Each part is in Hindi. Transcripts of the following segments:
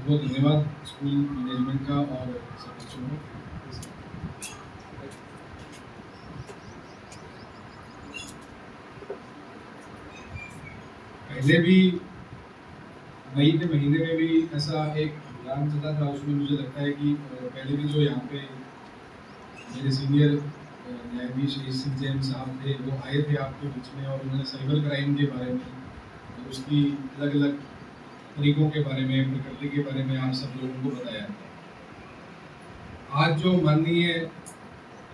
बहुत बहुत धन्यवाद स्कूल मैनेजमेंट का और सब बच्चों को। पहले भी मई के महीने में भी ऐसा एक अभियान चला था, उसमें मुझे लगता है कि पहले भी जो यहाँ पे मेरे सीनियर न्यायाधीश एस सिंह जैन साहब थे, वो आए थे आपके बीच में और उन्होंने साइबर क्राइम के बारे में, उसकी अलग अलग तरीकों के बारे में, प्रकृति के बारे में आप सब लोगों को बताया। आज जो माननीय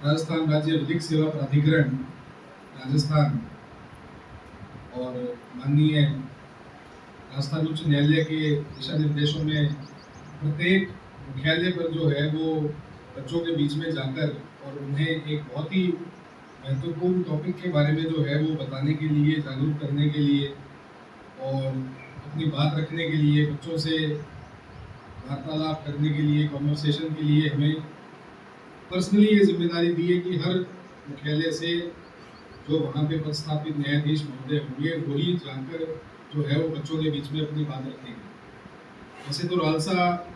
राजस्थान राज्य विधिक सेवा प्राधिकरण राजस्थान और माननीय राजस्थान उच्च न्यायालय के दिशा निर्देशों में प्रत्येक मुख्यालय पर जो है वो बच्चों के बीच में जाकर और उन्हें एक बहुत ही महत्वपूर्ण टॉपिक के बारे में जो है वो बताने के लिए, जागरूक करने के लिए और अपनी बात रखने के लिए, बच्चों से वार्तालाप करने के लिए, कॉन्वर्सेशन के लिए हमें पर्सनली ये जिम्मेदारी दी है कि हर मुख्यालय से जो वहाँ पे पदस्थापित न्यायाधीश महोदय होंगे वही जाकर जो है वो बच्चों के बीच में अपनी बात रखेंगे। वैसे तो रालसा,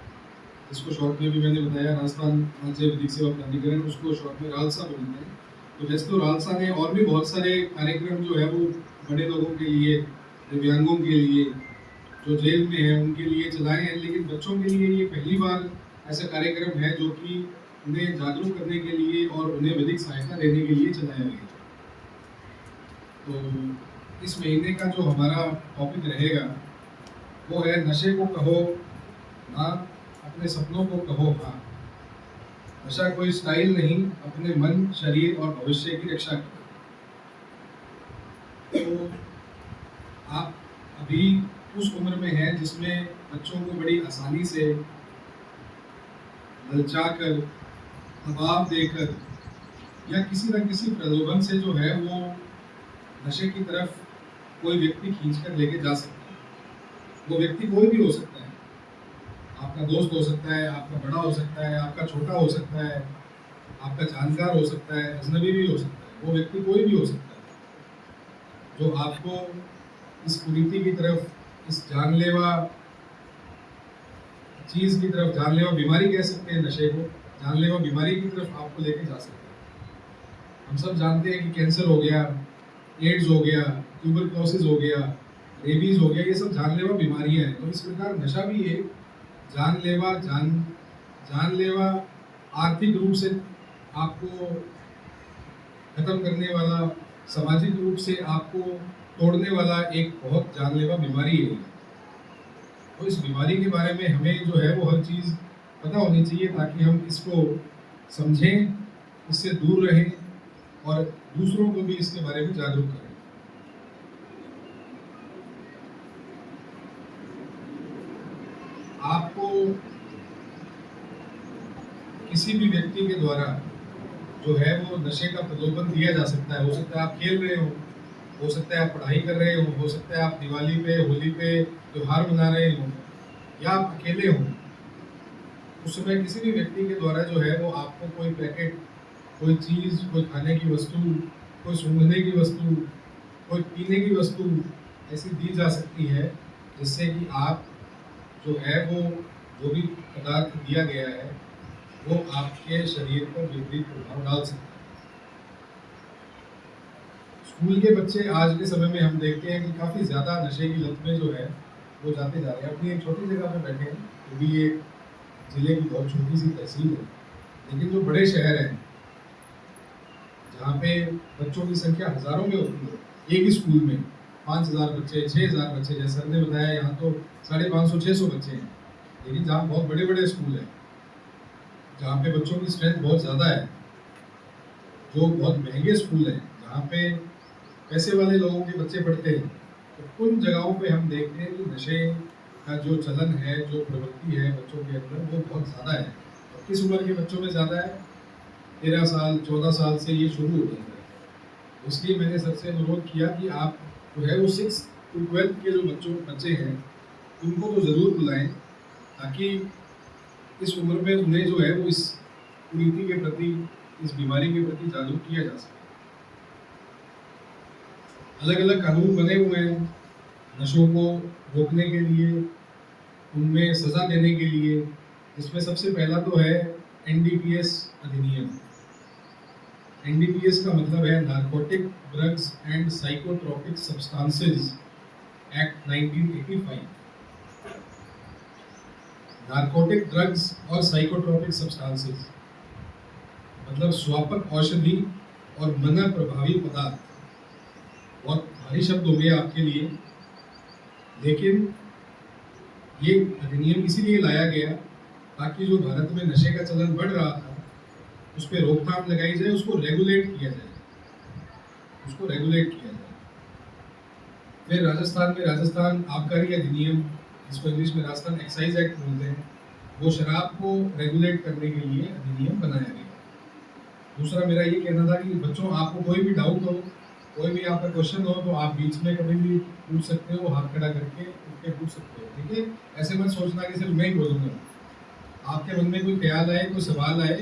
इसको शॉर्ट में भी मैंने बताया, राजस्थान राज्य विधिक सेवा प्राधिकरण, उसको शॉर्ट में रालसा बोलते हैं। तो वैसे तो रालसा ने और भी बहुत सारे कार्यक्रम जो है वो बड़े लोगों के लिए, दिव्यांगों के लिए, जो जेल में है उनके लिए चलाए हैं, लेकिन बच्चों के लिए ये पहली बार ऐसा कार्यक्रम है जो कि उन्हें जागरूक करने के लिए और उन्हें विधिक सहायता देने के लिए चलाया गया। तो इस महीने का जो हमारा टॉपिक रहेगा वो है नशे को कहो ना, अपने सपनों को कहो हाँ। नशा कोई स्टाइल नहीं, अपने मन, शरीर और भविष्य की रक्षा करो। तो आप अभी उस उम्र में हैं जिसमें बच्चों को बड़ी आसानी से ललचाकर, दबाव देकर या किसी न किसी प्रलोभन से जो है वो नशे की तरफ कोई व्यक्ति खींचकर लेके जा सकता है। वो व्यक्ति कोई भी हो सकता है, आपका दोस्त हो सकता है, आपका बड़ा हो सकता है, आपका छोटा हो सकता है, आपका जानकार हो सकता है, अजनबी भी हो सकता है, वो व्यक्ति कोई भी हो सकता है जो आपको इस कुरीति की तरफ, इस जानलेवा चीज की तरफ, जानलेवा बीमारी कह सकते हैं नशे को, जानलेवा बीमारी की तरफ आपको लेके जा सकते हैं। हम सब जानते हैं कि कैंसर हो गया, एड्स हो गया, ट्यूबरक्लोसिस हो गया, रेबीज हो गया, ये सब जानलेवा बीमारियां हैं। तो इस प्रकार नशा भी एक जानलेवा आर्थिक रूप से आपको खत्म करने वाला, सामाजिक रूप से आपको तोड़ने वाला एक बहुत जानलेवा बीमारी है। तो इस बीमारी के बारे में हमें जो है वो हर चीज़ पता होनी चाहिए ताकि हम इसको समझें, इससे दूर रहें और दूसरों को भी इसके बारे में जागरूक करें। आपको किसी भी व्यक्ति के द्वारा जो है वो नशे का प्रलोभन दिया जा सकता है। हो सकता है आप खेल रहे हो सकता है आप पढ़ाई कर रहे हो सकता है आप दिवाली पे, होली पे त्योहार मना रहे हो या आप अकेले हो। उस समय किसी भी व्यक्ति के द्वारा जो है वो आपको कोई पैकेट, कोई चीज़, कोई खाने की वस्तु, कोई सूंघने की वस्तु, कोई पीने की वस्तु ऐसी दी जा सकती है जिससे कि आप जो है वो जो भी पदार्थ दिया गया है वो आपके शरीर पर विपरीत प्रभाव डाल सकता है। स्कूल के बच्चे आज के समय में हम देखते हैं कि काफ़ी ज़्यादा नशे की लत में जो है वो जाते जा रहे हैं। अपनी एक छोटी जगह पे बैठे हैं, वो भी एक जिले की बहुत छोटी सी तहसील है, लेकिन जो बड़े शहर हैं जहाँ पे बच्चों की संख्या हज़ारों में होती है, एक ही स्कूल में 5,000 बच्चे, 6,000 बच्चे, जैसे सर ने बताया यहाँ तो 550-600 बच्चे हैं। लेकिन जहाँ बहुत बड़े बड़े स्कूल हैं, जहाँ पे बच्चों की स्ट्रेंथ बहुत ज़्यादा है, जो बहुत महंगे स्कूल हैं, जहाँ पे पैसे वाले लोगों के बच्चे पढ़ते हैं, तो उन जगहों पे हम देखते हैं कि नशे का जो चलन है, जो प्रवृत्ति है बच्चों के अंदर, वो बहुत ज़्यादा है। और किस उम्र के बच्चों में ज़्यादा है? 13 साल, 14 साल से ये शुरू हो जाता है। इसलिए मैंने सबसे अनुरोध किया कि आप जो है वो 6 to 12 के जो बच्चे हैं उनको तो ज़रूर बुलाएं ताकि इस उम्र में उन्हें जो है वो इस कुरीति के प्रति, इस बीमारी के प्रति जागरूक किया जा सके। अलग अलग कानून बने हुए हैं नशों को रोकने के लिए, उनमें सज़ा देने के लिए, जिसमें सबसे पहला तो है एनडीपीएस अधिनियम। एनडीपीएस का मतलब है narcotic drugs and psychotropic substances act 1985। Narcotic drugs और साइकोट्रोपिक सब्सटेंसेस मतलब स्वापक औषधि और मना प्रभावी पदार्थ। बहुत भारी शब्द हो गए आपके लिए, लेकिन ये अधिनियम इसीलिए लाया गया ताकि जो भारत में नशे का चलन बढ़ रहा था उस पर रोकथाम लगाई जाए, उसको रेगुलेट किया जाए। फिर राजस्थान में राजस्थान आबकारी अधिनियम, जिसको इंग्लिश में राजस्थान एक्साइज एक्ट बोलते हैं, वो शराब को रेगुलेट करने के लिए अधिनियम बनाया गया। दूसरा मेरा ये कहना था कि बच्चों, आपको कोई भी डाउट हो, कोई भी आपका क्वेश्चन हो, तो आप बीच में कभी भी पूछ सकते हो, हाथ खड़ा करके उठ के पूछ सकते हो, ठीक है? ऐसे मत सोचना कि सिर्फ मैं ही बोलूँगा। आपके मन में कोई ख्याल आए, कोई सवाल आए,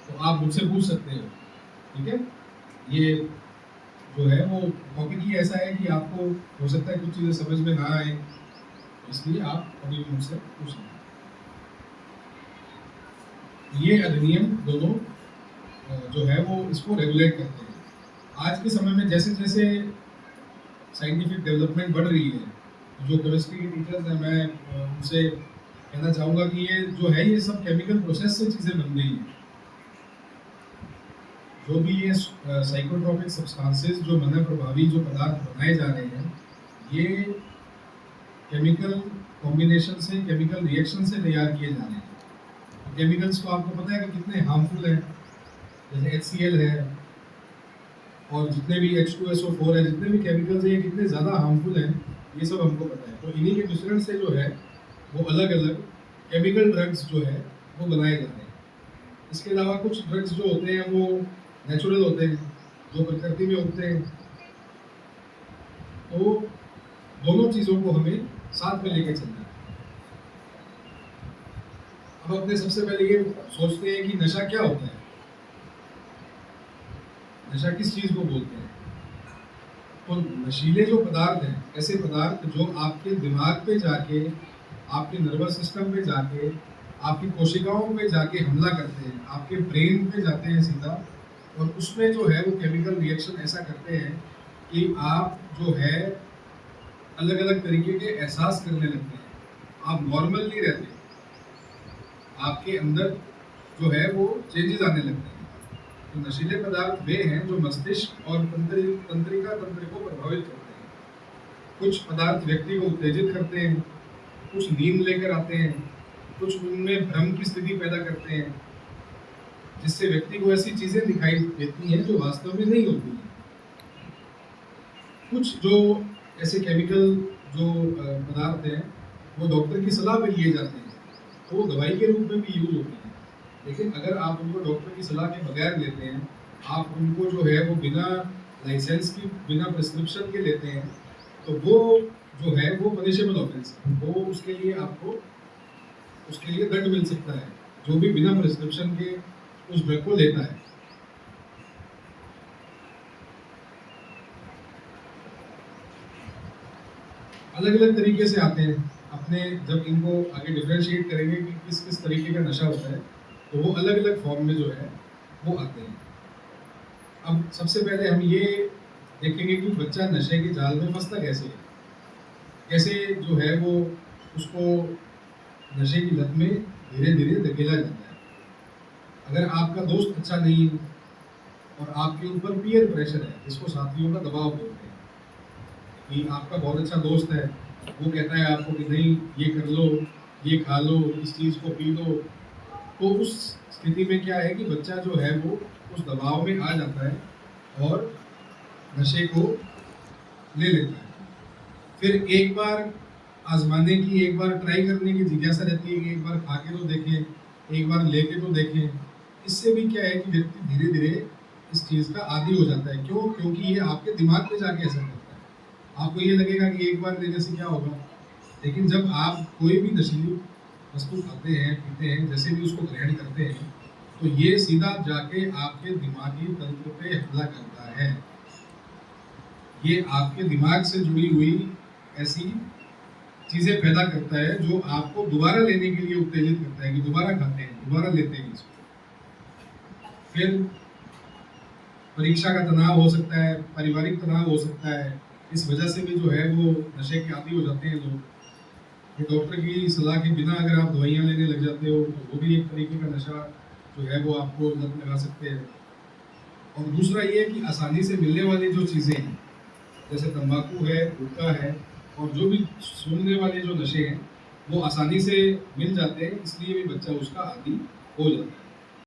तो आप मुझसे पूछ सकते हो, ठीक है? ये जो है वो टॉपिक ही ऐसा है कि आपको हो सकता है कुछ चीज़ें समझ में ना आए, इसलिए आप कभी भी मुझसे पूछ सकते हो। ये अधिनियम दोनों जो है वो इसको रेगुलेट करते हैं। आज के समय में जैसे जैसे साइंटिफिक डेवलपमेंट बढ़ रही है, जो केमिस्ट्री के टीचर्स हैं, मैं उनसे कहना चाहूँगा कि ये जो है ये सब केमिकल प्रोसेस से चीज़ें बन रही हैं। जो भी ये साइकोट्रोपिक सब्सटेंसेस, जो मना प्रभावी जो पदार्थ बनाए जा रहे हैं, ये केमिकल कॉम्बिनेशन से, केमिकल रिएक्शन से तैयार किए जा रहे हैं। तो केमिकल्स को आपको पता है कि कितने हार्मफुल हैं, जैसे HCl है और जितने भी H2SO4 है, जितने भी केमिकल्स हैं, ये कितने ज़्यादा हार्मफुल हैं, ये सब हमको पता है। तो इन्हीं के मिश्रण से जो है वो अलग अलग केमिकल ड्रग्स जो है वो बनाए जा रहे हैं। इसके अलावा कुछ ड्रग्स जो होते हैं वो नेचुरल होते हैं, जो प्रकृति में उगते हैं। तो दोनों चीज़ों को हमें साथ में लेके चलना है। अब अपने सबसे पहले ये सोचते हैं कि नशा क्या होता है, नशा किस चीज़ को बोलते हैं। तो नशीले जो पदार्थ हैं, ऐसे पदार्थ जो आपके दिमाग पे जाके, आपके नर्वस सिस्टम पे जाके, आपकी कोशिकाओं पे जाके हमला करते हैं, आपके ब्रेन पे जाते हैं सीधा, और उसमें जो है वो केमिकल रिएक्शन ऐसा करते हैं कि आप जो है अलग अलग तरीके के एहसास करने लगते हैं। आप नॉर्मल नहीं रहते, आपके अंदर जो है वो चेंजेस आने लगते हैं। तो नशीले पदार्थ वे हैं जो मस्तिष्क और तंत्रिका तंत्र को प्रभावित करते हैं। कुछ पदार्थ व्यक्ति को उत्तेजित करते हैं, कुछ नींद लेकर आते हैं, कुछ उनमें भ्रम की स्थिति पैदा करते हैं, जिससे व्यक्ति को ऐसी चीज़ें दिखाई देती हैं जो वास्तव में नहीं होती हैं। कुछ जो ऐसे केमिकल जो पदार्थ हैं वो डॉक्टर की सलाह पे लिए जाते हैं, तो वो दवाई के रूप में भी यूज होते हैं। लेकिन अगर आप उनको डॉक्टर की सलाह के बगैर लेते हैं, आप उनको जो है वो बिना लाइसेंस की, बिना प्रिस्क्रिप्शन के लेते हैं, तो वो जो है वो पनिशेबल ऑफेंस है। वो उसके लिए आपको उसके लिए दंड मिल सकता है, जो भी बिना प्रिस्क्रिप्शन के उस ड्रग को लेता है। अलग अलग तरीके से आते हैं। अपने जब इनको आगे डिफ्रेंशिएट करेंगे कि किस किस तरीके का नशा होता है, तो वो अलग अलग फॉर्म में जो है वो आते हैं। अब सबसे पहले हम ये देखेंगे कि बच्चा नशे के जाल में फंसता कैसे है, कैसे जो है वो उसको नशे की लत में धीरे धीरे धकेला जाता है। अगर आपका दोस्त अच्छा नहीं है और आपके ऊपर पीयर प्रेशर है, जिसको साथियों का दबाव बोलते हैं, कि आपका बहुत अच्छा दोस्त है, वो कहता है आपको कि नहीं ये कर लो, ये खा लो, इस चीज़ को पी लो, तो उस स्थिति में क्या है कि बच्चा जो है वो उस दबाव में आ जाता है और नशे को ले लेता है। फिर एक बार आजमाने की, एक बार ट्राई करने की जिज्ञासा रहती है कि एक बार खा के तो देखें, एक बार लेके तो देखें। इससे भी क्या है कि व्यक्ति धीरे धीरे इस चीज़ का आदी हो जाता है। क्यों? क्योंकि ये आपके दिमाग पे जाके असर करता है। आपको ये लगेगा कि एक बार लेने से क्या होगा, लेकिन जब आप कोई भी नशीली वस्तु खाते हैं, पीते हैं, जैसे भी उसको ग्रहण करते हैं, तो ये सीधा जाके आपके दिमागी तंत्र पे हमला करता है। ये आपके दिमाग से जुड़ी हुई ऐसी चीज़ें पैदा करता है जो आपको दोबारा लेने के लिए उत्तेजित करता है कि दोबारा खाते हैं, दोबारा लेते हैं इसको। फिर परीक्षा का तनाव हो सकता है, पारिवारिक तनाव हो सकता है, इस वजह से भी जो है वो नशे के आदी हो जाते हैं लोग। फिर डॉक्टर की सलाह के बिना अगर आप दवाइयाँ लेने लग जाते हो तो वो भी एक तरीके का नशा जो है वो आपको लत लगा सकते हैं। और दूसरा ये है कि आसानी से मिलने वाली जो चीज़ें हैं, जैसे तंबाकू है, गुटखा है और जो भी सूंघने वाले जो नशे हैं, वो आसानी से मिल जाते हैं, इसलिए भी बच्चा उसका आदी हो जाता है।